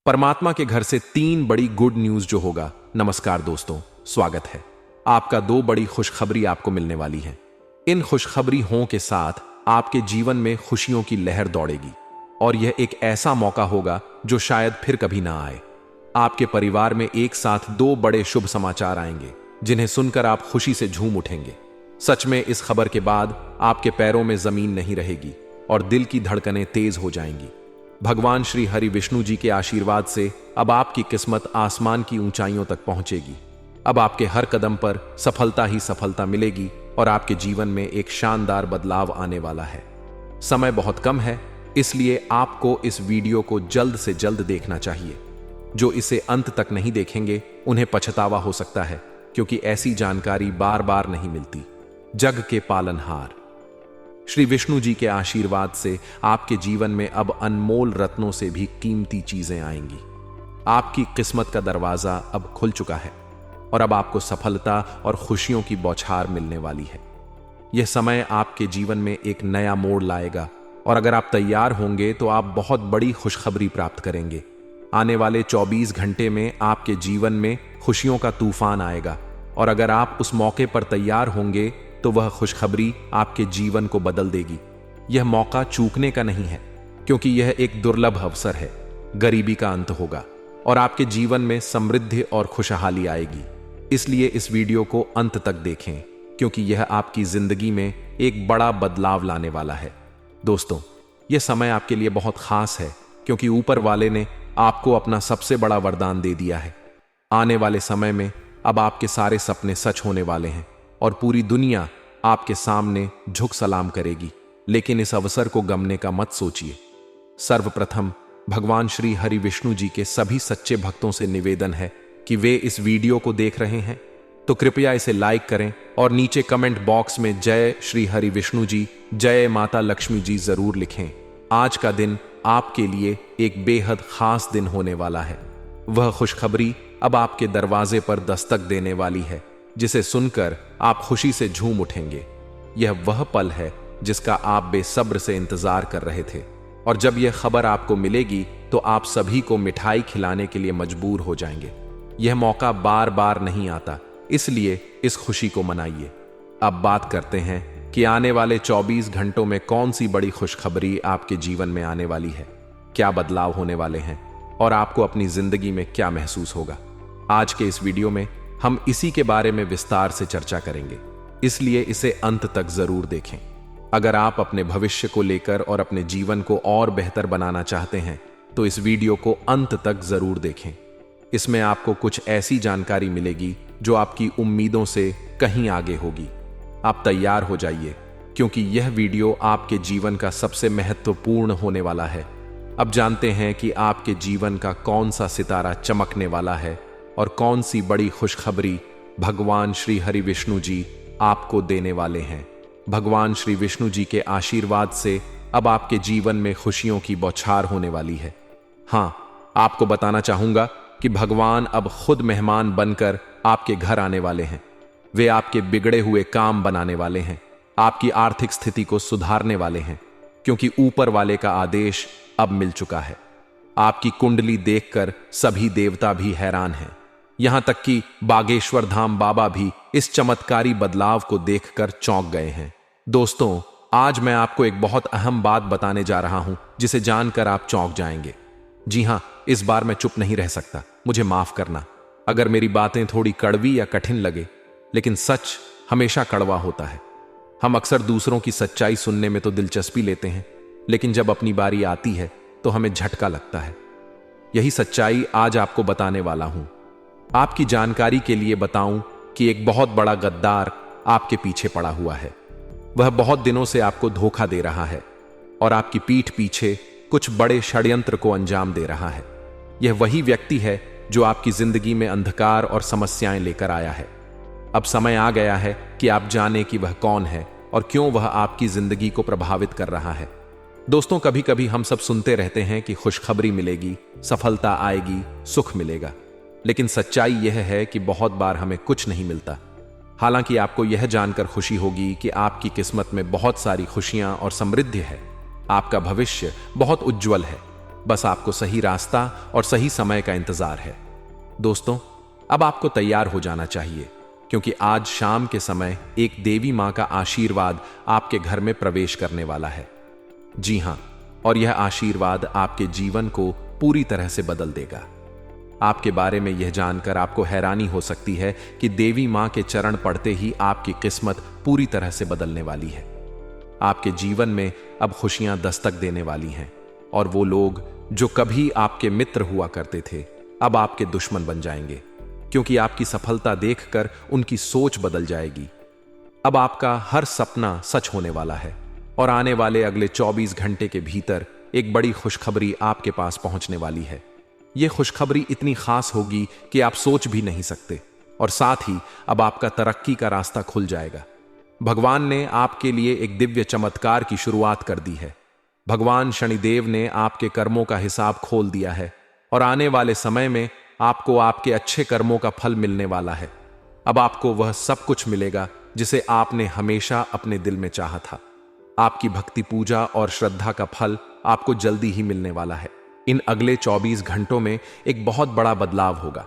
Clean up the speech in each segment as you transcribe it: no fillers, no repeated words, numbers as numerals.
परमात्मा के घर से 3 बड़ी गुड न्यूज जो होगा। नमस्कार दोस्तों, स्वागत है आपका। 2 बड़ी खुशखबरी आपको मिलने वाली है। इन खुशखबरी हों के साथ आपके जीवन में खुशियों की लहर दौड़ेगी और यह एक ऐसा मौका होगा जो शायद फिर कभी ना आए। आपके परिवार में एक साथ 2 बड़े शुभ समाचार आएंगे जिन्हें सुनकर आप खुशी से झूम उठेंगे। सच में इस खबर के बाद आपके पैरों में जमीन नहीं रहेगी और दिल की धड़कनें तेज हो जाएंगी। भगवान श्री हरि विष्णु जी के आशीर्वाद से अब आपकी किस्मत आसमान की ऊंचाइयों तक पहुंचेगी। अब आपके हर कदम पर सफलता ही सफलता मिलेगी और आपके जीवन में एक शानदार बदलाव आने वाला है। समय बहुत कम है, इसलिए आपको इस वीडियो को जल्द से जल्द देखना चाहिए। जो इसे अंत तक नहीं देखेंगे उन्हें पछतावा हो सकता है, क्योंकि ऐसी जानकारी बार बार नहीं मिलती। जग के पालनहार श्री विष्णु जी के आशीर्वाद से आपके जीवन में अब अनमोल रत्नों से भी कीमती चीजें आएंगी। आपकी किस्मत का दरवाजा अब खुल चुका है और अब आपको सफलता और खुशियों की बौछार मिलने वाली है। यह समय आपके जीवन में एक नया मोड़ लाएगा और अगर आप तैयार होंगे तो आप बहुत बड़ी खुशखबरी प्राप्त करेंगे। आने वाले 24 घंटे में आपके जीवन में खुशियों का तूफान आएगा और अगर आप उस मौके पर तैयार होंगे तो वह खुशखबरी आपके जीवन को बदल देगी। यह मौका चूकने का नहीं है, क्योंकि यह एक दुर्लभ अवसर है। गरीबी का अंत होगा और आपके जीवन में समृद्धि और खुशहाली आएगी। इसलिए इस वीडियो को अंत तक देखें, क्योंकि यह आपकी जिंदगी में एक बड़ा बदलाव लाने वाला है। दोस्तों, यह समय आपके लिए बहुत खास है, क्योंकि ऊपर वाले ने आपको अपना सबसे बड़ा वरदान दे दिया है। आने वाले समय में अब आपके सारे सपने सच होने वाले हैं और पूरी दुनिया आपके सामने झुक सलाम करेगी। लेकिन इस अवसर को गंवाने का मत सोचिए। सर्वप्रथम भगवान श्री हरि विष्णु जी के सभी सच्चे भक्तों से निवेदन है कि वे इस वीडियो को देख रहे हैं तो कृपया इसे लाइक करें और नीचे कमेंट बॉक्स में जय श्री हरि विष्णु जी, जय माता लक्ष्मी जी जरूर लिखें। आज का दिन आपके लिए एक बेहद खास दिन होने वाला है। वह खुशखबरी अब आपके दरवाजे पर दस्तक देने वाली है, जिसे सुनकर आप खुशी से झूम उठेंगे। यह वह पल है जिसका आप बेसब्र से इंतजार कर रहे थे और जब यह खबर आपको मिलेगी तो आप सभी को मिठाई खिलाने के लिए मजबूर हो जाएंगे। यह मौका बार बार नहीं आता, इसलिए इस खुशी को मनाइए। अब बात करते हैं कि आने वाले 24 घंटों में कौन सी बड़ी खुशखबरी आपके जीवन में आने वाली है, क्या बदलाव होने वाले हैं और आपको अपनी जिंदगी में क्या महसूस होगा। आज के इस वीडियो में हम इसी के बारे में विस्तार से चर्चा करेंगे, इसलिए इसे अंत तक जरूर देखें। अगर आप अपने भविष्य को लेकर और अपने जीवन को और बेहतर बनाना चाहते हैं तो इस वीडियो को अंत तक जरूर देखें। इसमें आपको कुछ ऐसी जानकारी मिलेगी जो आपकी उम्मीदों से कहीं आगे होगी। आप तैयार हो जाइए, क्योंकि यह वीडियो आपके जीवन का सबसे महत्वपूर्ण होने वाला है। अब जानते हैं कि आपके जीवन का कौन सा सितारा चमकने वाला है और कौन सी बड़ी खुशखबरी भगवान श्री हरि विष्णु जी आपको देने वाले हैं। भगवान श्री विष्णु जी के आशीर्वाद से अब आपके जीवन में खुशियों की बौछार होने वाली है। हाँ, आपको बताना चाहूंगा कि भगवान अब खुद मेहमान बनकर आपके घर आने वाले हैं। वे आपके बिगड़े हुए काम बनाने वाले हैं, आपकी आर्थिक स्थिति को सुधारने वाले हैं, क्योंकि ऊपर वाले का आदेश अब मिल चुका है। आपकी कुंडली देखकर सभी देवता भी हैरान हैं। यहां तक कि बागेश्वर धाम बाबा भी इस चमत्कारी बदलाव को देखकर चौंक गए हैं। दोस्तों, आज मैं आपको एक बहुत अहम बात बताने जा रहा हूं, जिसे जानकर आप चौंक जाएंगे। जी हां, इस बार मैं चुप नहीं रह सकता। मुझे माफ करना अगर मेरी बातें थोड़ी कड़वी या कठिन लगे, लेकिन सच हमेशा कड़वा होता है। हम अक्सर दूसरों की सच्चाई सुनने में तो दिलचस्पी लेते हैं, लेकिन जब अपनी बारी आती है तो हमें झटका लगता है। यही सच्चाई आज आपको बताने वाला हूं। आपकी जानकारी के लिए बताऊं कि एक बहुत बड़ा गद्दार आपके पीछे पड़ा हुआ है। वह बहुत दिनों से आपको धोखा दे रहा है और आपकी पीठ पीछे कुछ बड़े षड्यंत्र को अंजाम दे रहा है। यह वही व्यक्ति है जो आपकी जिंदगी में अंधकार और समस्याएं लेकर आया है। अब समय आ गया है कि आप जाने कि वह कौन है और क्यों वह आपकी जिंदगी को प्रभावित कर रहा है। दोस्तों, कभी कभी हम सब सुनते रहते हैं कि खुशखबरी मिलेगी, सफलता आएगी, सुख मिलेगा, लेकिन सच्चाई यह है कि बहुत बार हमें कुछ नहीं मिलता। हालांकि आपको यह जानकर खुशी होगी कि आपकी किस्मत में बहुत सारी खुशियां और समृद्धि है। आपका भविष्य बहुत उज्जवल है। बस आपको सही रास्ता और सही समय का इंतजार है। दोस्तों, अब आपको तैयार हो जाना चाहिए, क्योंकि आज शाम के समय एक देवी मां का आशीर्वाद आपके घर में प्रवेश करने वाला है। जी हां, और यह आशीर्वाद आपके जीवन को पूरी तरह से बदल देगा। आपके बारे में यह जानकर आपको हैरानी हो सकती है कि देवी मां के चरण पड़ते ही आपकी किस्मत पूरी तरह से बदलने वाली है। आपके जीवन में अब खुशियां दस्तक देने वाली हैं, और वो लोग जो कभी आपके मित्र हुआ करते थे अब आपके दुश्मन बन जाएंगे, क्योंकि आपकी सफलता देखकर उनकी सोच बदल जाएगी। अब आपका हर सपना सच होने वाला है, और आने वाले अगले 24 घंटे के भीतर एक बड़ी खुशखबरी आपके पास पहुंचने वाली है। यह खुशखबरी इतनी खास होगी कि आप सोच भी नहीं सकते, और साथ ही अब आपका तरक्की का रास्ता खुल जाएगा। भगवान ने आपके लिए एक दिव्य चमत्कार की शुरुआत कर दी है। भगवान शनिदेव ने आपके कर्मों का हिसाब खोल दिया है, और आने वाले समय में आपको आपके अच्छे कर्मों का फल मिलने वाला है। अब आपको वह सब कुछ मिलेगा जिसे आपने हमेशा अपने दिल में चाहा था। आपकी भक्ति, पूजा और श्रद्धा का फल आपको जल्दी ही मिलने वाला है। इन अगले 24 घंटों में एक बहुत बड़ा बदलाव होगा,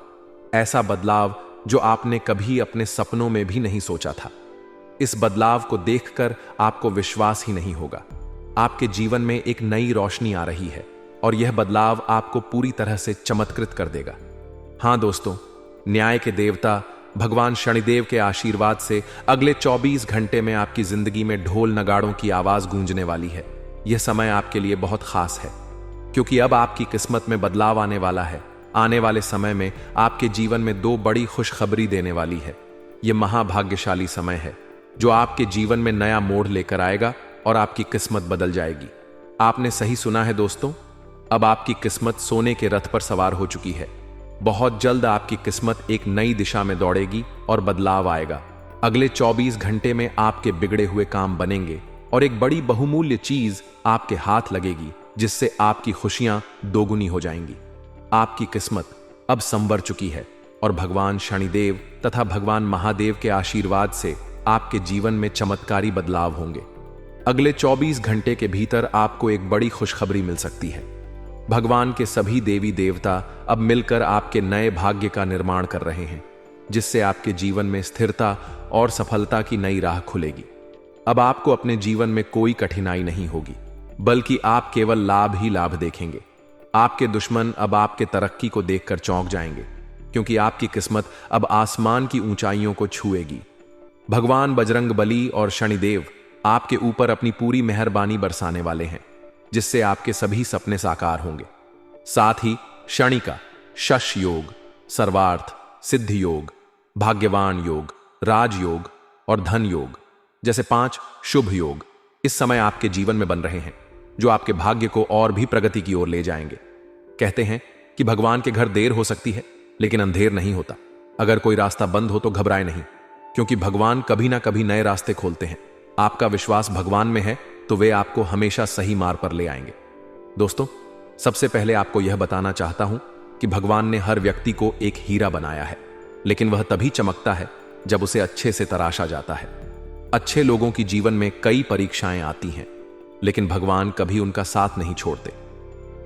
ऐसा बदलाव जो आपने कभी अपने सपनों में भी नहीं सोचा था। इस बदलाव को देखकर आपको विश्वास ही नहीं होगा। आपके जीवन में एक नई रोशनी आ रही है, और यह बदलाव आपको पूरी तरह से चमत्कृत कर देगा। हां दोस्तों, न्याय के देवता भगवान शनिदेव के आशीर्वाद से अगले 24 घंटे में आपकी जिंदगी में ढोल नगाड़ों की आवाज गूंजने वाली है। यह समय आपके लिए बहुत खास है, क्योंकि अब आपकी किस्मत में बदलाव आने वाला है। आने वाले समय में आपके जीवन में 2 बड़ी खुशखबरी देने वाली है। यह महाभाग्यशाली समय है जो आपके जीवन में नया मोड़ लेकर आएगा और आपकी किस्मत बदल जाएगी। आपने सही सुना है दोस्तों, अब आपकी किस्मत सोने के रथ पर सवार हो चुकी है। बहुत जल्द आपकी किस्मत एक नई दिशा में दौड़ेगी और बदलाव आएगा। अगले 24 घंटे में आपके बिगड़े हुए काम बनेंगे, और एक बड़ी बहुमूल्य चीज आपके हाथ लगेगी, जिससे आपकी खुशियां दोगुनी हो जाएंगी। आपकी किस्मत अब संवर चुकी है, और भगवान शनिदेव तथा भगवान महादेव के आशीर्वाद से आपके जीवन में चमत्कारी बदलाव होंगे। अगले 24 घंटे के भीतर आपको एक बड़ी खुशखबरी मिल सकती है। भगवान के सभी देवी देवता अब मिलकर आपके नए भाग्य का निर्माण कर रहे हैं, जिससे आपके जीवन में स्थिरता और सफलता की नई राह खुलेगी। अब आपको अपने जीवन में कोई कठिनाई नहीं होगी, बल्कि आप केवल लाभ ही लाभ देखेंगे। आपके दुश्मन अब आपके तरक्की को देखकर चौंक जाएंगे, क्योंकि आपकी किस्मत अब आसमान की ऊंचाइयों को छुएगी। भगवान बजरंगबली और शनिदेव आपके ऊपर अपनी पूरी मेहरबानी बरसाने वाले हैं, जिससे आपके सभी सपने साकार होंगे। साथ ही शनि का शश योग, सर्वार्थ, सिद्धि योग, भाग्यवान योग, राजयोग और धन योग जैसे 5 शुभ योग इस समय आपके जीवन में बन रहे हैं, जो आपके भाग्य को और भी प्रगति की ओर ले जाएंगे। कहते हैं कि भगवान के घर देर हो सकती है, लेकिन अंधेर नहीं होता। अगर कोई रास्ता बंद हो तो घबराए नहीं, क्योंकि भगवान कभी ना कभी नए रास्ते खोलते हैं। आपका विश्वास भगवान में है तो वे आपको हमेशा सही मार्ग पर ले आएंगे। दोस्तों, सबसे पहले आपको यह बताना चाहता हूं कि भगवान ने हर व्यक्ति को एक हीरा बनाया है, लेकिन वह तभी चमकता है जब उसे अच्छे से तराशा जाता है। अच्छे लोगों की जीवन में कई परीक्षाएं आती हैं, लेकिन भगवान कभी उनका साथ नहीं छोड़ते।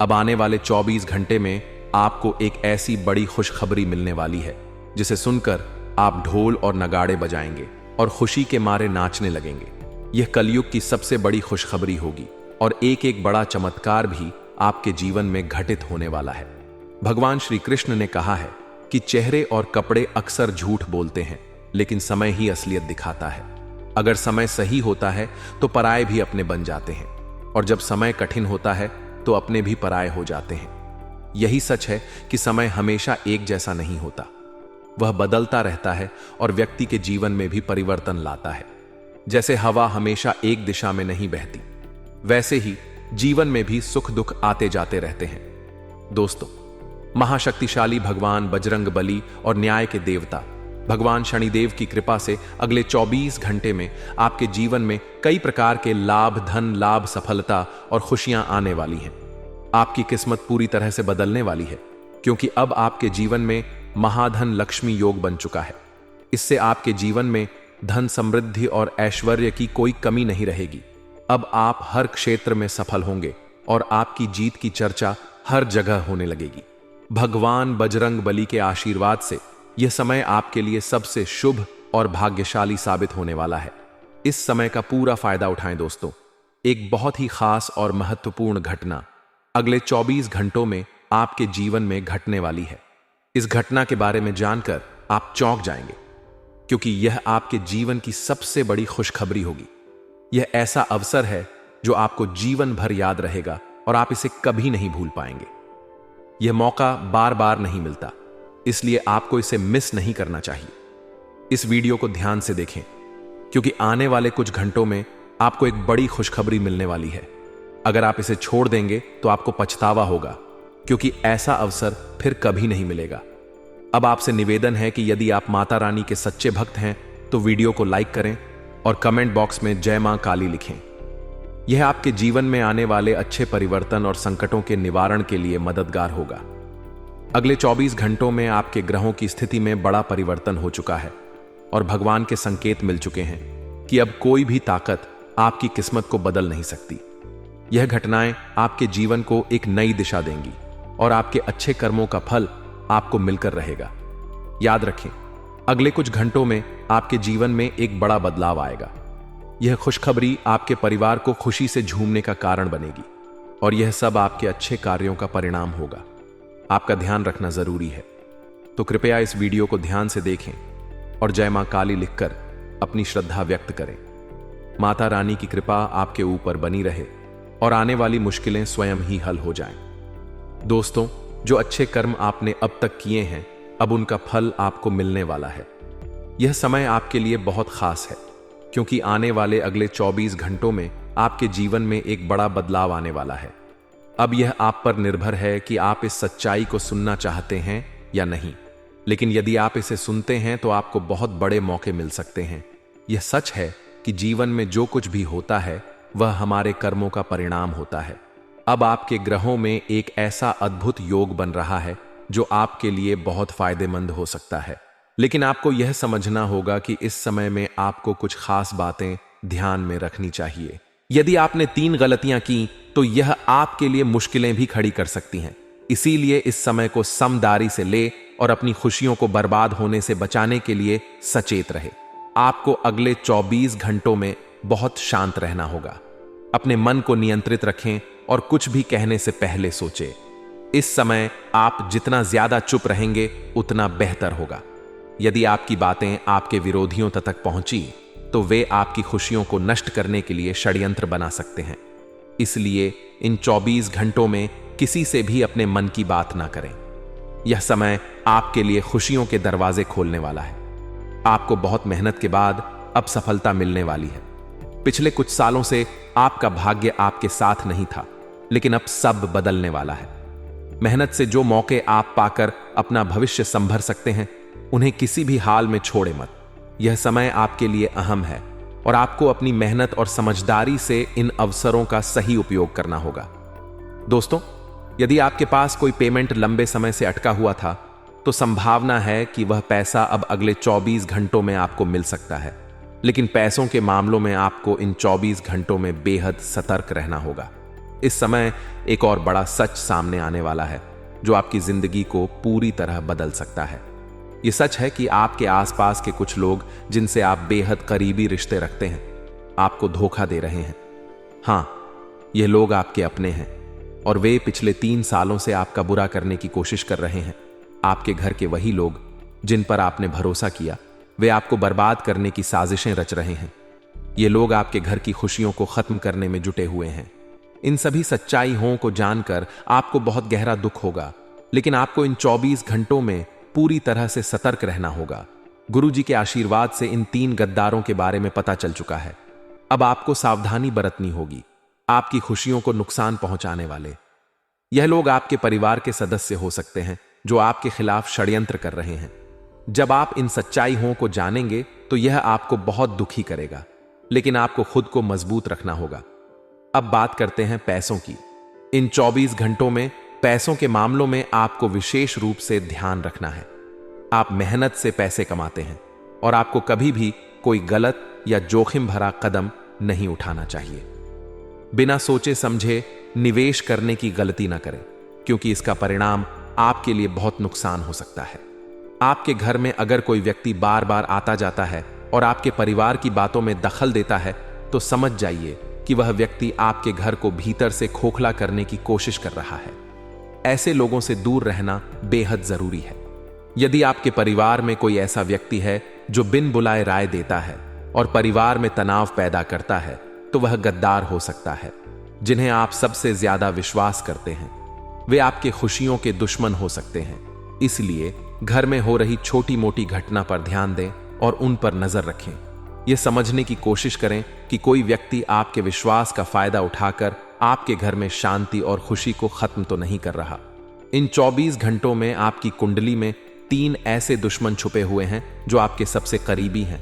अब आने वाले 24 घंटे में आपको एक ऐसी बड़ी खुशखबरी मिलने वाली है, जिसे सुनकर आप ढोल और नगाड़े बजाएंगे और खुशी के मारे नाचने लगेंगे। यह कलयुग की सबसे बड़ी खुशखबरी होगी, और एक एक बड़ा चमत्कार भी आपके जीवन में घटित होने वाला है। भगवान श्री कृष्ण ने कहा है कि चेहरे और कपड़े अक्सर झूठ बोलते हैं, लेकिन समय ही असलियत दिखाता है। अगर समय सही होता है तो पराये भी अपने बन जाते हैं, और जब समय कठिन होता है तो अपने भी पराये हो जाते हैं। यही सच है कि समय हमेशा एक जैसा नहीं होता, वह बदलता रहता है और व्यक्ति के जीवन में भी परिवर्तन लाता है। जैसे हवा हमेशा एक दिशा में नहीं बहती, वैसे ही जीवन में भी सुख दुख आते जाते रहते हैं। दोस्तों, महाशक्तिशाली भगवान बजरंगबली और न्याय के देवता भगवान शनिदेव की कृपा से अगले 24 घंटे में आपके जीवन में कई प्रकार के लाभ, धन लाभ, सफलता और खुशियां आने वाली हैं। आपकी किस्मत पूरी तरह से बदलने वाली है, क्योंकि अब आपके जीवन में महाधन लक्ष्मी योग बन चुका है। इससे आपके जीवन में धन, समृद्धि और ऐश्वर्य की कोई कमी नहीं रहेगी। अब आप हर क्षेत्र में सफल होंगे और आपकी जीत की चर्चा हर जगह होने लगेगी। भगवान बजरंग बली के आशीर्वाद से यह समय आपके लिए सबसे शुभ और भाग्यशाली साबित होने वाला है। इस समय का पूरा फायदा उठाएं दोस्तों। एक बहुत ही खास और महत्वपूर्ण घटना अगले 24 घंटों में आपके जीवन में घटने वाली है। इस घटना के बारे में जानकर आप चौंक जाएंगे, क्योंकि यह आपके जीवन की सबसे बड़ी खुशखबरी होगी। यह ऐसा अवसर है जो आपको जीवन भर याद रहेगा और आप इसे कभी नहीं भूल पाएंगे। यह मौका बार बार नहीं मिलता, इसलिए आपको इसे मिस नहीं करना चाहिए। इस वीडियो को ध्यान से देखें, क्योंकि आने वाले कुछ घंटों में आपको एक बड़ी खुशखबरी मिलने वाली है। अगर आप इसे छोड़ देंगे तो आपको पछतावा होगा, क्योंकि ऐसा अवसर फिर कभी नहीं मिलेगा। अब आपसे निवेदन है कि यदि आप माता रानी के सच्चे भक्त हैं तो वीडियो को लाइक करें और कमेंट बॉक्स में जय मां काली लिखें। यह आपके जीवन में आने वाले अच्छे परिवर्तन और संकटों के निवारण के लिए मददगार होगा। अगले 24 घंटों में आपके ग्रहों की स्थिति में बड़ा परिवर्तन हो चुका है और भगवान के संकेत मिल चुके हैं कि अब कोई भी ताकत आपकी किस्मत को बदल नहीं सकती। यह घटनाएं आपके जीवन को एक नई दिशा देंगी और आपके अच्छे कर्मों का फल आपको मिलकर रहेगा। याद रखें, अगले कुछ घंटों में आपके जीवन में एक बड़ा बदलाव आएगा। यह खुशखबरी आपके परिवार को खुशी से झूमने का कारण बनेगी और यह सब आपके अच्छे कार्यों का परिणाम होगा। आपका ध्यान रखना जरूरी है, तो कृपया इस वीडियो को ध्यान से देखें और जय मां काली लिखकर अपनी श्रद्धा व्यक्त करें। माता रानी की कृपा आपके ऊपर बनी रहे और आने वाली मुश्किलें स्वयं ही हल हो जाएं। दोस्तों, जो अच्छे कर्म आपने अब तक किए हैं, अब उनका फल आपको मिलने वाला है। यह समय आपके लिए बहुत खास है, क्योंकि आने वाले अगले 24 घंटों में आपके जीवन में एक बड़ा बदलाव आने वाला है। अब यह आप पर निर्भर है कि आप इस सच्चाई को सुनना चाहते हैं या नहीं, लेकिन यदि आप इसे सुनते हैं तो आपको बहुत बड़े मौके मिल सकते हैं। यह सच है कि जीवन में जो कुछ भी होता है वह हमारे कर्मों का परिणाम होता है। अब आपके ग्रहों में एक ऐसा अद्भुत योग बन रहा है जो आपके लिए बहुत फायदेमंद हो सकता है, लेकिन आपको यह समझना होगा कि इस समय में आपको कुछ खास बातें ध्यान में रखनी चाहिए। यदि आपने 3 गलतियां की तो यह आपके लिए मुश्किलें भी खड़ी कर सकती हैं। इसीलिए इस समय को समझदारी से ले और अपनी खुशियों को बर्बाद होने से बचाने के लिए सचेत रहे। आपको अगले 24 घंटों में बहुत शांत रहना होगा। अपने मन को नियंत्रित रखें और कुछ भी कहने से पहले सोचें। इस समय आप जितना ज्यादा चुप रहेंगे उतना बेहतर होगा। यदि आपकी बातें आपके विरोधियों तक पहुंची तो वे आपकी खुशियों को नष्ट करने के लिए षड्यंत्र बना सकते हैं। इसलिए इन 24 घंटों में किसी से भी अपने मन की बात ना करें। यह समय आपके लिए खुशियों के दरवाजे खोलने वाला है। आपको बहुत मेहनत के बाद अब सफलता मिलने वाली है। पिछले कुछ सालों से आपका भाग्य आपके साथ नहीं था, लेकिन अब सब बदलने वाला है। मेहनत से जो मौके आप पाकर अपना भविष्य संभर सकते हैं, उन्हें किसी भी हाल में छोड़े मत। यह समय आपके लिए अहम है और आपको अपनी मेहनत और समझदारी से इन अवसरों का सही उपयोग करना होगा। दोस्तों, यदि आपके पास कोई पेमेंट लंबे समय से अटका हुआ था तो संभावना है कि वह पैसा अब अगले 24 घंटों में आपको मिल सकता है, लेकिन पैसों के मामलों में आपको इन 24 घंटों में बेहद सतर्क रहना होगा। इस समय एक और बड़ा सच सामने आने वाला है जो आपकी जिंदगी को पूरी तरह बदल सकता है। यह सच है कि आपके आसपास के कुछ लोग जिनसे आप बेहद करीबी रिश्ते रखते हैं, आपको धोखा दे रहे हैं। हां, यह लोग आपके अपने हैं और वे पिछले 3 सालों से आपका बुरा करने की कोशिश कर रहे हैं। आपके घर के वही लोग जिन पर आपने भरोसा किया, वे आपको बर्बाद करने की साजिशें रच रहे हैं। ये लोग आपके घर की खुशियों को खत्म करने में जुटे हुए हैं। इन सभी सच्चाइयों को जानकर आपको बहुत गहरा दुख होगा, लेकिन आपको इन 24 घंटों में पूरी तरह से सतर्क रहना होगा। गुरु जी के आशीर्वाद से इन 3 गद्दारों के बारे में पता चल चुका है। अब आपको सावधानी बरतनी होगी। आपकी खुशियों को नुकसान पहुंचाने वाले यह लोग आपके परिवार के सदस्य हो सकते हैं जो आपके खिलाफ षड्यंत्र कर रहे हैं। जब आप इन सच्चाइयों को जानेंगे तो यह आपको बहुत दुखी करेगा, लेकिन आपको खुद को मजबूत रखना होगा। अब बात करते हैं पैसों की। इन 24 घंटों में पैसों के मामलों में आपको विशेष रूप से ध्यान रखना है। आप मेहनत से पैसे कमाते हैं और आपको कभी भी कोई गलत या जोखिम भरा कदम नहीं उठाना चाहिए। बिना सोचे समझे निवेश करने की गलती ना करें, क्योंकि इसका परिणाम आपके लिए बहुत नुकसान हो सकता है। आपके घर में अगर कोई व्यक्ति बार बार आता जाता है और आपके परिवार की बातों में दखल देता है, तो समझ जाइए कि वह व्यक्ति आपके घर को भीतर से खोखला करने की कोशिश कर रहा है। ऐसे लोगों से दूर रहना बेहद जरूरी है। यदि आपके परिवार में कोई ऐसा व्यक्ति है जो बिन बुलाए राय देता है और परिवार में तनाव पैदा करता है, तो वह गद्दार हो सकता है। जिन्हें आप सबसे ज्यादा विश्वास करते हैं, वे आपके खुशियों के दुश्मन हो सकते हैं। इसलिए घर में हो रही छोटी मोटी घटना पर ध्यान दें और उन पर नजर रखें। यह समझने की कोशिश करें कि कोई व्यक्ति आपके विश्वास का फायदा उठाकर आपके घर में शांति और खुशी को खत्म तो नहीं कर रहा। इन 24 घंटों में आपकी कुंडली में 3 ऐसे दुश्मन छुपे हुए हैं जो आपके सबसे करीबी हैं,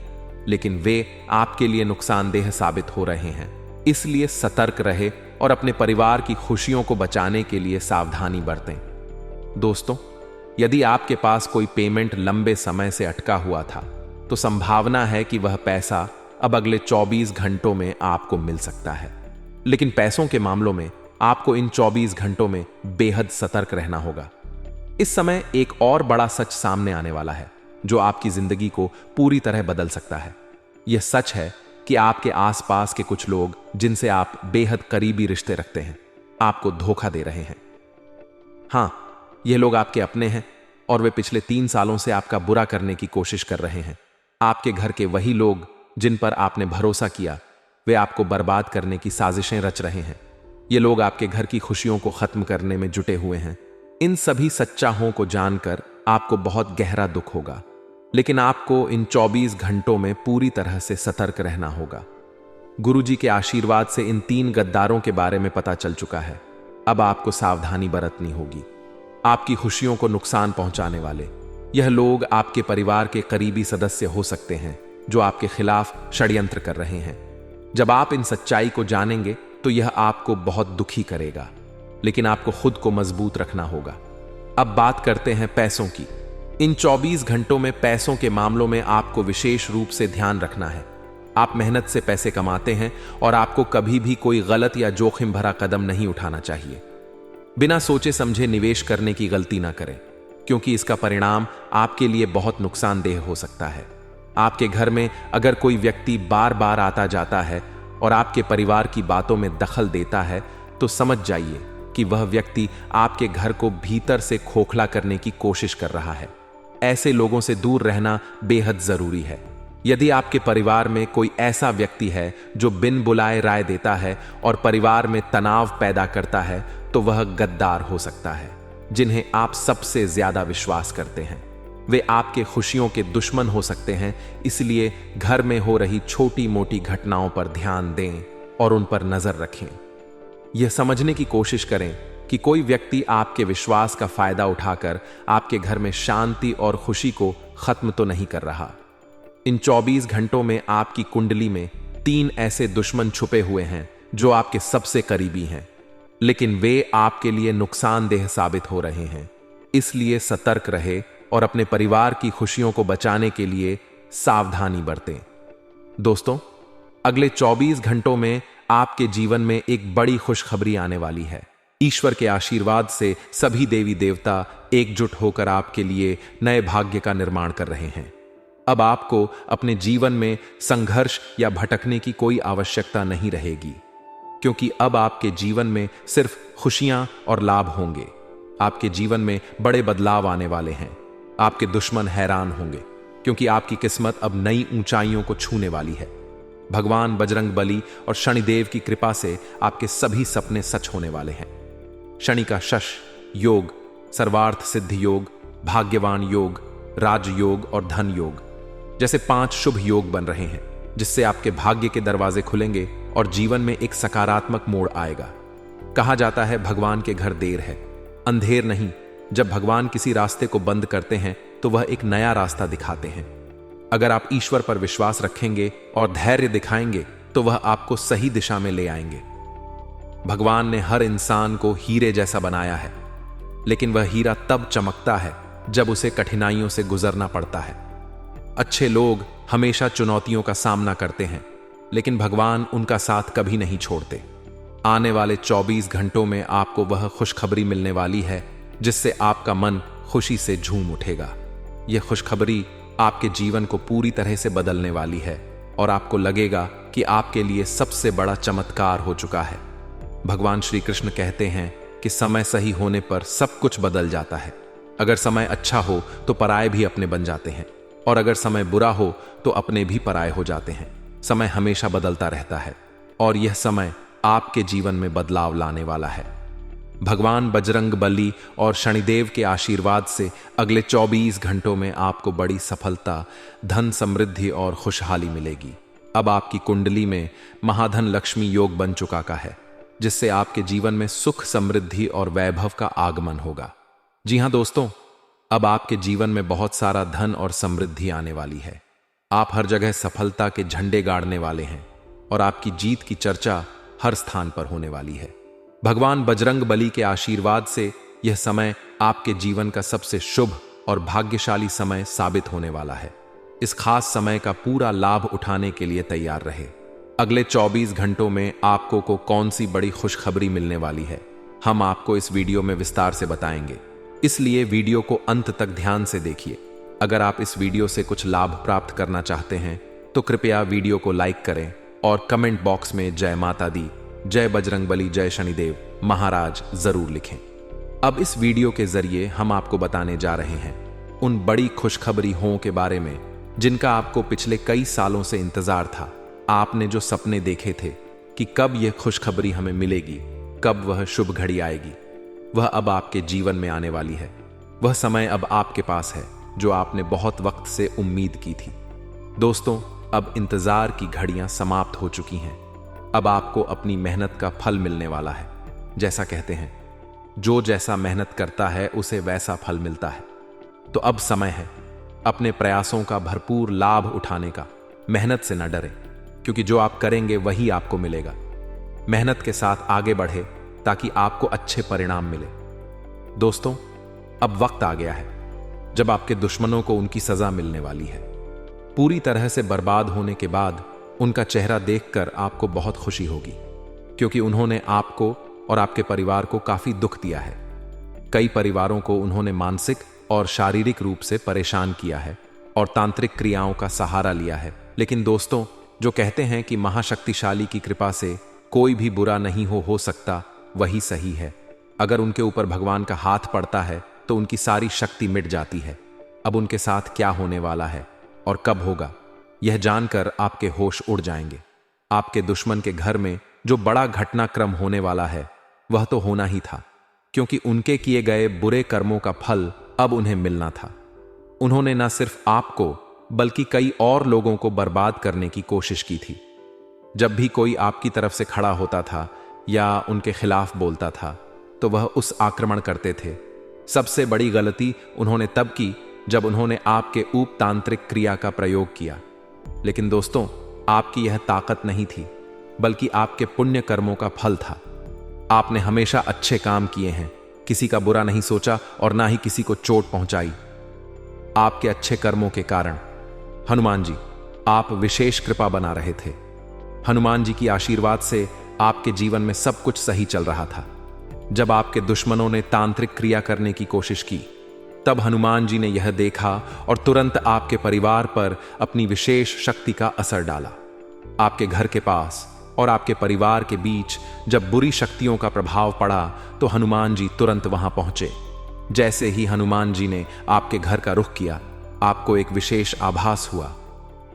लेकिन वे आपके लिए नुकसानदेह साबित हो रहे हैं। इसलिए सतर्क रहे और अपने परिवार की खुशियों को बचाने के लिए सावधानी बरतें। दोस्तों, यदि आपके पास कोई पेमेंट लंबे समय से अटका हुआ था, तो संभावना है कि वह पैसा अब अगले 24 घंटों में आपको मिल सकता है। लेकिन पैसों के मामलों में आपको इन 24 घंटों में बेहद सतर्क रहना होगा। इस समय एक और बड़ा सच सामने आने वाला है जो आपकी जिंदगी को पूरी तरह बदल सकता है। यह सच है कि आपके आसपास के कुछ लोग जिनसे आप बेहद करीबी रिश्ते रखते हैं, आपको धोखा दे रहे हैं। हां, ये लोग आपके अपने हैं और वे पिछले 3 सालों से आपका बुरा करने की कोशिश कर रहे हैं। आपके घर के वही लोग जिन पर आपने भरोसा किया, वे आपको बर्बाद करने की साजिशें रच रहे हैं। ये लोग आपके घर की खुशियों को खत्म करने में जुटे हुए हैं। इन सभी सच्चाइयों को जानकर आपको बहुत गहरा दुख होगा, लेकिन आपको इन 24 घंटों में पूरी तरह से सतर्क रहना होगा। गुरुजी के आशीर्वाद से इन 3 गद्दारों के बारे में पता चल चुका है। अब आपको सावधानी बरतनी होगी। आपकी खुशियों को नुकसान पहुंचाने वाले यह लोग आपके परिवार के करीबी सदस्य हो सकते हैं जो आपके खिलाफ षड्यंत्र कर रहे हैं। जब आप इन सच्चाई को जानेंगे तो यह आपको बहुत दुखी करेगा, लेकिन आपको खुद को मजबूत रखना होगा। अब बात करते हैं पैसों की। इन 24 घंटों में पैसों के मामलों में आपको विशेष रूप से ध्यान रखना है। आप मेहनत से पैसे कमाते हैं और आपको कभी भी कोई गलत या जोखिम भरा कदम नहीं उठाना चाहिए। बिना सोचे समझे निवेश करने की गलती ना करें, क्योंकि इसका परिणाम आपके लिए बहुत नुकसानदेह हो सकता है। आपके घर में अगर कोई व्यक्ति बार बार आता जाता है और आपके परिवार की बातों में दखल देता है, तो समझ जाइए कि वह व्यक्ति आपके घर को भीतर से खोखला करने की कोशिश कर रहा है। ऐसे लोगों से दूर रहना बेहद जरूरी है। यदि आपके परिवार में कोई ऐसा व्यक्ति है जो बिन बुलाए राय देता है और परिवार में तनाव पैदा करता है, तो वह गद्दार हो सकता है। जिन्हें आप सबसे ज्यादा विश्वास करते हैं, वे आपके खुशियों के दुश्मन हो सकते हैं। इसलिए घर में हो रही छोटी मोटी घटनाओं पर ध्यान दें और उन पर नजर रखें। यह समझने की कोशिश करें कि कोई व्यक्ति आपके विश्वास का फायदा उठाकर आपके घर में शांति और खुशी को खत्म तो नहीं कर रहा। इन 24 घंटों में आपकी कुंडली में 3 ऐसे दुश्मन छुपे हुए हैं जो आपके सबसे करीबी हैं, लेकिन वे आपके लिए नुकसानदेह साबित हो रहे हैं। इसलिए सतर्क रहे और अपने परिवार की खुशियों को बचाने के लिए सावधानी बरतें। दोस्तों, अगले 24 घंटों में आपके जीवन में एक बड़ी खुशखबरी आने वाली है। ईश्वर के आशीर्वाद से सभी देवी देवता एकजुट होकर आपके लिए नए भाग्य का निर्माण कर रहे हैं। अब आपको अपने जीवन में संघर्ष या भटकने की कोई आवश्यकता नहीं रहेगी, क्योंकि अब आपके जीवन में सिर्फ खुशियां और लाभ होंगे। आपके जीवन में बड़े बदलाव आने वाले हैं। आपके दुश्मन हैरान होंगे, क्योंकि आपकी किस्मत अब नई ऊंचाइयों को छूने वाली है। भगवान बजरंगबली और शनिदेव की कृपा से आपके सभी सपने सच होने वाले हैं। शनि का शश योग, सर्वार्थ सिद्धि योग, भाग्यवान योग, राजयोग और धन योग जैसे 5 शुभ योग बन रहे हैं, जिससे आपके भाग्य के दरवाजे खुलेंगे और जीवन में एक सकारात्मक मोड़ आएगा। कहा जाता है भगवान के घर देर है, अंधेर नहीं। जब भगवान किसी रास्ते को बंद करते हैं तो वह एक नया रास्ता दिखाते हैं। अगर आप ईश्वर पर विश्वास रखेंगे और धैर्य दिखाएंगे तो वह आपको सही दिशा में ले आएंगे। भगवान ने हर इंसान को हीरे जैसा बनाया है, लेकिन वह हीरा तब चमकता है जब उसे कठिनाइयों से गुजरना पड़ता है। अच्छे लोग हमेशा चुनौतियों का सामना करते हैं, लेकिन भगवान उनका साथ कभी नहीं छोड़ते। आने वाले 24 घंटों में आपको वह खुशखबरी मिलने वाली है जिससे आपका मन खुशी से झूम उठेगा। यह खुशखबरी आपके जीवन को पूरी तरह से बदलने वाली है और आपको लगेगा कि आपके लिए सबसे बड़ा चमत्कार हो चुका है। भगवान श्री कृष्ण कहते हैं कि समय सही होने पर सब कुछ बदल जाता है। अगर समय अच्छा हो तो पराये भी अपने बन जाते हैं, और अगर समय बुरा हो तो अपने भी पराये हो जाते हैं। समय हमेशा बदलता रहता है और यह समय आपके जीवन में बदलाव लाने वाला है। भगवान बजरंग बली और शनिदेव के आशीर्वाद से अगले 24 घंटों में आपको बड़ी सफलता, धन, समृद्धि और खुशहाली मिलेगी। अब आपकी कुंडली में महाधन लक्ष्मी योग बन चुका है, जिससे आपके जीवन में सुख, समृद्धि और वैभव का आगमन होगा। जी हां दोस्तों, अब आपके जीवन में बहुत सारा धन और समृद्धि आने वाली है। आप हर जगह सफलता के झंडे गाड़ने वाले हैं और आपकी जीत की चर्चा हर स्थान पर होने वाली है। भगवान बजरंग बली के आशीर्वाद से यह समय आपके जीवन का सबसे शुभ और भाग्यशाली समय साबित होने वाला है। इस खास समय का पूरा लाभ उठाने के लिए तैयार रहे। अगले 24 घंटों में आपको कौन सी बड़ी खुशखबरी मिलने वाली है, हम आपको इस वीडियो में विस्तार से बताएंगे, इसलिए वीडियो को अंत तक ध्यान से देखिए। अगर आप इस वीडियो से कुछ लाभ प्राप्त करना चाहते हैं तो कृपया वीडियो को लाइक करें और कमेंट बॉक्स में जय माता दी, जय बजरंगबली, जय शनिदेव महाराज जरूर लिखें। अब इस वीडियो के जरिए हम आपको बताने जा रहे हैं उन बड़ी खुशखबरी हों के बारे में जिनका आपको पिछले कई सालों से इंतजार था। आपने जो सपने देखे थे कि कब यह खुशखबरी हमें मिलेगी, कब वह शुभ घड़ी आएगी, वह अब आपके जीवन में आने वाली है। वह समय अब आपके पास है जो आपने बहुत वक्त से उम्मीद की थी। दोस्तों, अब इंतजार की घड़ियां समाप्त हो चुकी हैं। अब आपको अपनी मेहनत का फल मिलने वाला है। जैसा कहते हैं, जो जैसा मेहनत करता है उसे वैसा फल मिलता है। तो अब समय है अपने प्रयासों का भरपूर लाभ उठाने का। मेहनत से न डरें, क्योंकि जो आप करेंगे वही आपको मिलेगा। मेहनत के साथ आगे बढ़े ताकि आपको अच्छे परिणाम मिले। दोस्तों, अब वक्त आ गया है जब आपके दुश्मनों को उनकी सजा मिलने वाली है। पूरी तरह से बर्बाद होने के बाद उनका चेहरा देखकर आपको बहुत खुशी होगी, क्योंकि उन्होंने आपको और आपके परिवार को काफी दुख दिया है। कई परिवारों को उन्होंने मानसिक और शारीरिक रूप से परेशान किया है और तांत्रिक क्रियाओं का सहारा लिया है। लेकिन दोस्तों, जो कहते हैं कि महाशक्तिशाली की कृपा से कोई भी बुरा नहीं हो सकता, वही सही है। अगर उनके ऊपर भगवान का हाथ पड़ता है तो उनकी सारी शक्ति मिट जाती है। अब उनके साथ क्या होने वाला है और कब होगा, यह जानकर आपके होश उड़ जाएंगे। आपके दुश्मन के घर में जो बड़ा घटनाक्रम होने वाला है वह तो होना ही था, क्योंकि उनके किए गए बुरे कर्मों का फल अब उन्हें मिलना था। उन्होंने न सिर्फ आपको बल्कि कई और लोगों को बर्बाद करने की कोशिश की थी। जब भी कोई आपकी तरफ से खड़ा होता था या उनके खिलाफ बोलता था तो वह उस आक्रमण करते थे। सबसे बड़ी गलती उन्होंने तब की जब उन्होंने आपके ऊप तांत्रिक क्रिया का प्रयोग किया। लेकिन दोस्तों, आपकी यह ताकत नहीं थी, बल्कि आपके पुण्य कर्मों का फल था। आपने हमेशा अच्छे काम किए हैं, किसी का बुरा नहीं सोचा और ना ही किसी को चोट पहुंचाई। आपके अच्छे कर्मों के कारण हनुमान जी आप विशेष कृपा बना रहे थे। हनुमान जी की आशीर्वाद से आपके जीवन में सब कुछ सही चल रहा था। जब आपके दुश्मनों ने तांत्रिक क्रिया करने की कोशिश की, तब हनुमान जी ने यह देखा और तुरंत आपके परिवार पर अपनी विशेष शक्ति का असर डाला। आपके घर के पास और आपके परिवार के बीच जब बुरी शक्तियों का प्रभाव पड़ा तो हनुमान जी तुरंत वहां पहुंचे। जैसे ही हनुमान जी ने आपके घर का रुख किया, आपको एक विशेष आभास हुआ।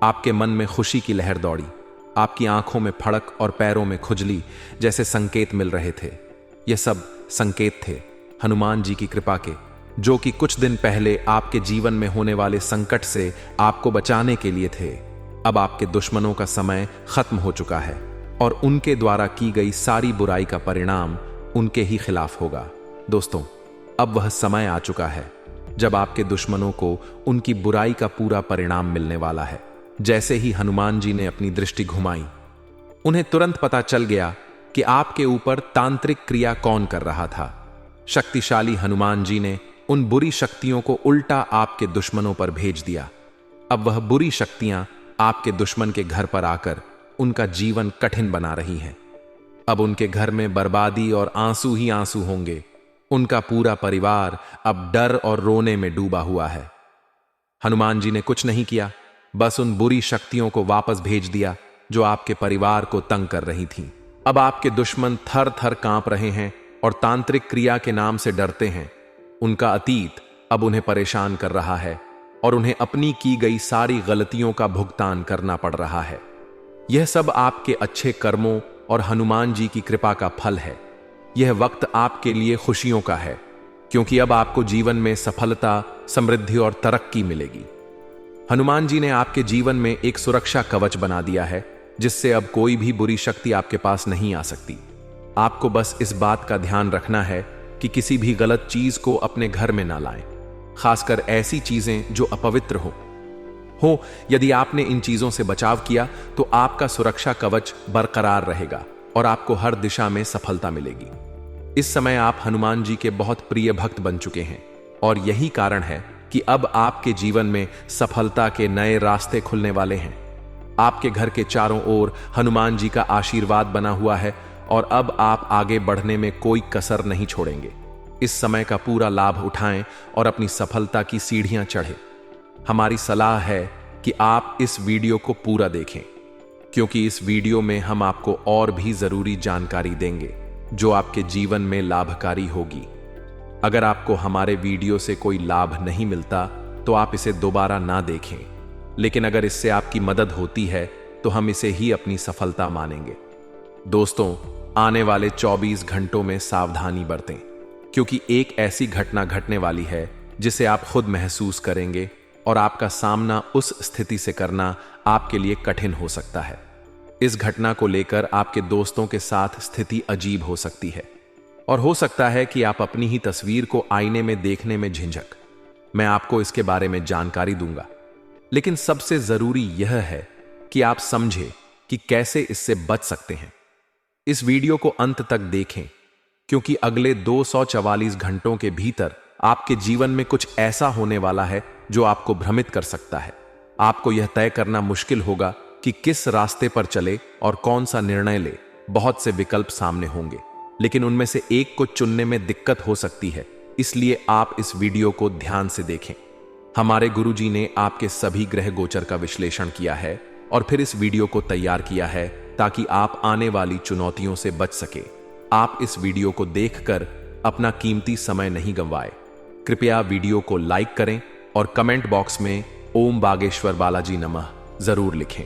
आपके मन में खुशी की लहर दौड़ी, आपकी आंखों में फड़क और पैरों में खुजली जैसे संकेत मिल रहे थे। यह सब संकेत थे हनुमान जी की कृपा के, जो कि कुछ दिन पहले आपके जीवन में होने वाले संकट से आपको बचाने के लिए थे। अब आपके दुश्मनों का समय खत्म हो चुका है और उनके द्वारा की गई सारी बुराई का परिणाम उनके ही खिलाफ होगा। दोस्तों, अब वह समय आ चुका है जब आपके दुश्मनों को उनकी बुराई का पूरा परिणाम मिलने वाला है। जैसे ही हनुमान जी ने अपनी दृष्टि घुमाई, उन्हें तुरंत पता चल गया कि आपके ऊपर तांत्रिक क्रिया कौन कर रहा था। शक्तिशाली हनुमान जी ने उन बुरी शक्तियों को उल्टा आपके दुश्मनों पर भेज दिया। अब वह बुरी शक्तियां आपके दुश्मन के घर पर आकर उनका जीवन कठिन बना रही हैं। अब उनके घर में बर्बादी और आंसू ही आंसू होंगे। उनका पूरा परिवार अब डर और रोने में डूबा हुआ है। हनुमान जी ने कुछ नहीं किया, बस उन बुरी शक्तियों को वापस भेज दिया जो आपके परिवार को तंग कर रही थीं। अब आपके दुश्मन थर थर कांप रहे हैं और तांत्रिक क्रिया के नाम से डरते हैं। उनका अतीत अब उन्हें परेशान कर रहा है और उन्हें अपनी की गई सारी गलतियों का भुगतान करना पड़ रहा है। यह सब आपके अच्छे कर्मों और हनुमान जी की कृपा का फल है। यह वक्त आपके लिए खुशियों का है, क्योंकि अब आपको जीवन में सफलता, समृद्धि और तरक्की मिलेगी। हनुमान जी ने आपके जीवन में एक सुरक्षा कवच बना दिया है, जिससे अब कोई भी बुरी शक्ति आपके पास नहीं आ सकती। आपको बस इस बात का ध्यान रखना है कि किसी भी गलत चीज को अपने घर में ना लाएं, खासकर ऐसी चीजें जो अपवित्र हो। यदि आपने इन चीजों से बचाव किया तो आपका सुरक्षा कवच बरकरार रहेगा और आपको हर दिशा में सफलता मिलेगी। इस समय आप हनुमान जी के बहुत प्रिय भक्त बन चुके हैं और यही कारण है कि अब आपके जीवन में सफलता के नए रास्ते खुलने वाले हैं। आपके घर के चारों ओर हनुमान जी का आशीर्वाद बना हुआ है और अब आप आगे बढ़ने में कोई कसर नहीं छोड़ेंगे। इस समय का पूरा लाभ उठाएं और अपनी सफलता की सीढ़ियां चढ़ें। हमारी सलाह है कि आप इस वीडियो को पूरा देखें, क्योंकि इस वीडियो में हम आपको और भी जरूरी जानकारी देंगे जो आपके जीवन में लाभकारी होगी। अगर आपको हमारे वीडियो से कोई लाभ नहीं मिलता तो आप इसे दोबारा ना देखें, लेकिन अगर इससे आपकी मदद होती है तो हम इसे ही अपनी सफलता मानेंगे। दोस्तों, आने वाले 24 घंटों में सावधानी बरतें, क्योंकि एक ऐसी घटना घटने वाली है जिसे आप खुद महसूस करेंगे और आपका सामना उस स्थिति से करना आपके लिए कठिन हो सकता है। इस घटना को लेकर आपके दोस्तों के साथ स्थिति अजीब हो सकती है और हो सकता है कि आप अपनी ही तस्वीर को आईने में देखने में झिझक। मैं आपको इसके बारे में जानकारी दूंगा, लेकिन सबसे जरूरी यह है कि आप समझें कि कैसे इससे बच सकते हैं। इस वीडियो को अंत तक देखें, क्योंकि अगले 244 घंटों के भीतर आपके जीवन में कुछ ऐसा होने वाला है जो आपको भ्रमित कर सकता है। आपको यह तय करना मुश्किल होगा कि किस रास्ते पर चले और कौन सा निर्णय ले। बहुत से विकल्प सामने होंगे, लेकिन उनमें से एक को चुनने में दिक्कत हो सकती है, इसलिए आप इस वीडियो को ध्यान से देखें। हमारे गुरुजी ने आपके सभी ग्रह गोचर का विश्लेषण किया है और फिर इस वीडियो को तैयार किया है ताकि आप आने वाली चुनौतियों से बच सके। आप इस वीडियो को देखकर अपना कीमती समय नहीं गंवाएं। कृपया वीडियो को लाइक करें और कमेंट बॉक्स में ओम बागेश्वर बालाजी नमः जरूर लिखें।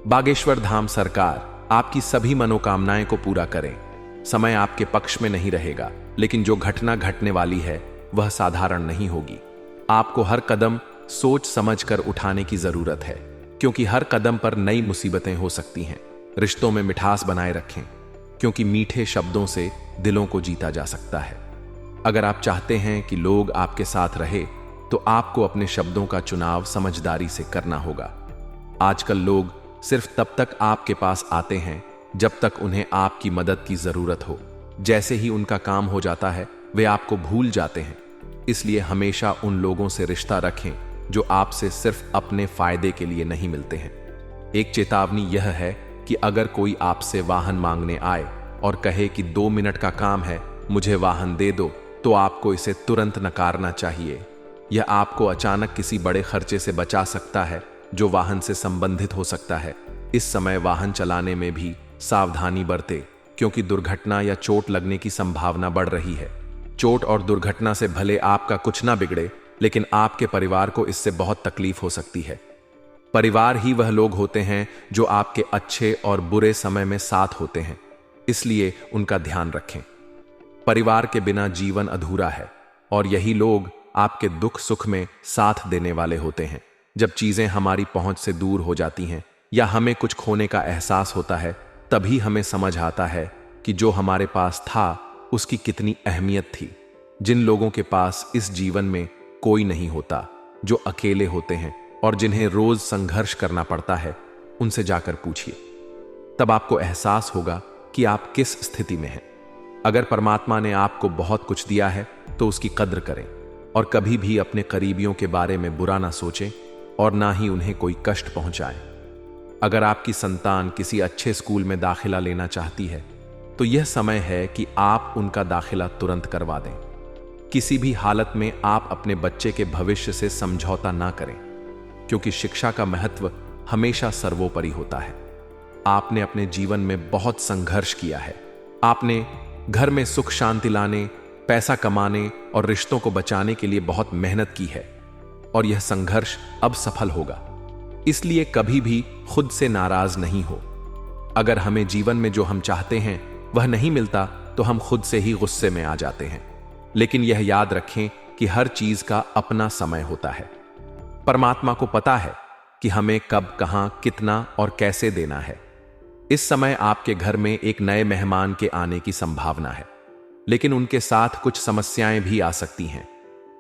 बागेश्वर धाम सरकार आपकी सभी मनोकामनाएं को पूरा करें। समय आपके पक्ष में नहीं रहेगा, लेकिन जो घटना घटने वाली है वह साधारण नहीं होगी। आपको हर कदम सोच समझकर उठाने की जरूरत है, क्योंकि हर कदम पर नई मुसीबतें हो सकती हैं। रिश्तों में मिठास बनाए रखें, क्योंकि मीठे शब्दों से दिलों को जीता जा सकता है। अगर आप चाहते हैं कि लोग आपके साथ रहे तो आपको अपने शब्दों का चुनाव समझदारी से करना होगा। आजकल लोग सिर्फ तब तक आपके पास आते हैं जब तक उन्हें आपकी मदद की जरूरत हो। जैसे ही उनका काम हो जाता है वे आपको भूल जाते हैं। इसलिए हमेशा उन लोगों से रिश्ता रखें जो आपसे सिर्फ अपने फायदे के लिए नहीं मिलते हैं। एक चेतावनी यह है कि अगर कोई आपसे वाहन मांगने आए और कहे कि 2 मिनट का काम है, मुझे वाहन दे दो, तो आपको इसे तुरंत नकारना चाहिए। यह आपको अचानक किसी बड़े खर्चे से बचा सकता है जो वाहन से संबंधित हो सकता है। इस समय वाहन चलाने में भी सावधानी बरतें, क्योंकि दुर्घटना या चोट लगने की संभावना बढ़ रही है। चोट और दुर्घटना से भले आपका कुछ ना बिगड़े, लेकिन आपके परिवार को इससे बहुत तकलीफ हो सकती है। परिवार ही वह लोग होते हैं जो आपके अच्छे और बुरे समय में साथ होते हैं, इसलिए उनका ध्यान रखें। परिवार के बिना जीवन अधूरा है और यही लोग आपके दुख सुख में साथ देने वाले होते हैं। जब चीजें हमारी पहुंच से दूर हो जाती हैं या हमें कुछ खोने का एहसास होता है, तभी हमें समझ आता है कि जो हमारे पास था उसकी कितनी अहमियत थी। जिन लोगों के पास इस जीवन में कोई नहीं होता, जो अकेले होते हैं और जिन्हें रोज संघर्ष करना पड़ता है, उनसे जाकर पूछिए। तब आपको एहसास होगा कि आप किस स्थिति में हैं। अगर परमात्मा ने आपको बहुत कुछ दिया है तो उसकी कद्र करें और कभी भी अपने करीबियों के बारे में बुरा ना सोचें और ना ही उन्हें कोई कष्ट पहुंचाएं। अगर आपकी संतान किसी अच्छे स्कूल में दाखिला लेना चाहती है तो यह समय है कि आप उनका दाखिला तुरंत करवा दें। किसी भी हालत में आप अपने बच्चे के भविष्य से समझौता ना करें, क्योंकि शिक्षा का महत्व हमेशा सर्वोपरि होता है। आपने अपने जीवन में बहुत संघर्ष किया है। आपने घर में सुख शांति लाने, पैसा कमाने और रिश्तों को बचाने के लिए बहुत मेहनत की है, और यह संघर्ष अब सफल होगा। इसलिए कभी भी खुद से नाराज नहीं हो। अगर हमें जीवन में जो हम चाहते हैं वह नहीं मिलता तो हम खुद से ही गुस्से में आ जाते हैं। लेकिन यह याद रखें कि हर चीज का अपना समय होता है। परमात्मा को पता है कि हमें कब, कहां, कितना और कैसे देना है। इस समय आपके घर में एक नए मेहमान के आने की संभावना है, लेकिन उनके साथ कुछ समस्याएं भी आ सकती हैं।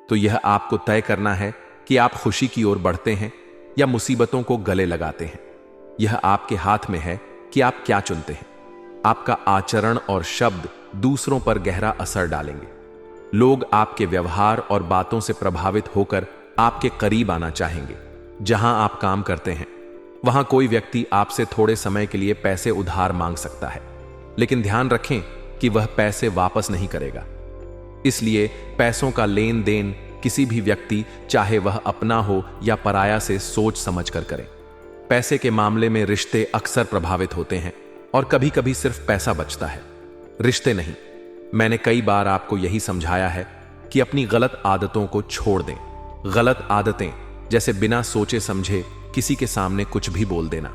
तो यह आपको तय करना है कि आप खुशी की ओर बढ़ते हैं या मुसीबतों को गले लगाते हैं। यह आपके हाथ में है कि आप क्या चुनते हैं। आपका आचरण और शब्द दूसरों पर गहरा असर डालेंगे। लोग आपके व्यवहार और बातों से प्रभावित होकर आपके करीब आना चाहेंगे। जहां आप काम करते हैं वहां कोई व्यक्ति आपसे थोड़े समय के लिए पैसे उधार मांग सकता है, लेकिन ध्यान रखें कि वह पैसे वापस नहीं करेगा। इसलिए पैसों का लेन देन किसी भी व्यक्ति, चाहे वह अपना हो या पराया, से सोच समझ कर करें। पैसे के मामले में रिश्ते अक्सर प्रभावित होते हैं और कभी कभी सिर्फ पैसा बचता है, रिश्ते नहीं। मैंने कई बार आपको यही समझाया है कि अपनी गलत आदतों को छोड़ दें। गलत आदतें जैसे बिना सोचे समझे किसी के सामने कुछ भी बोल देना,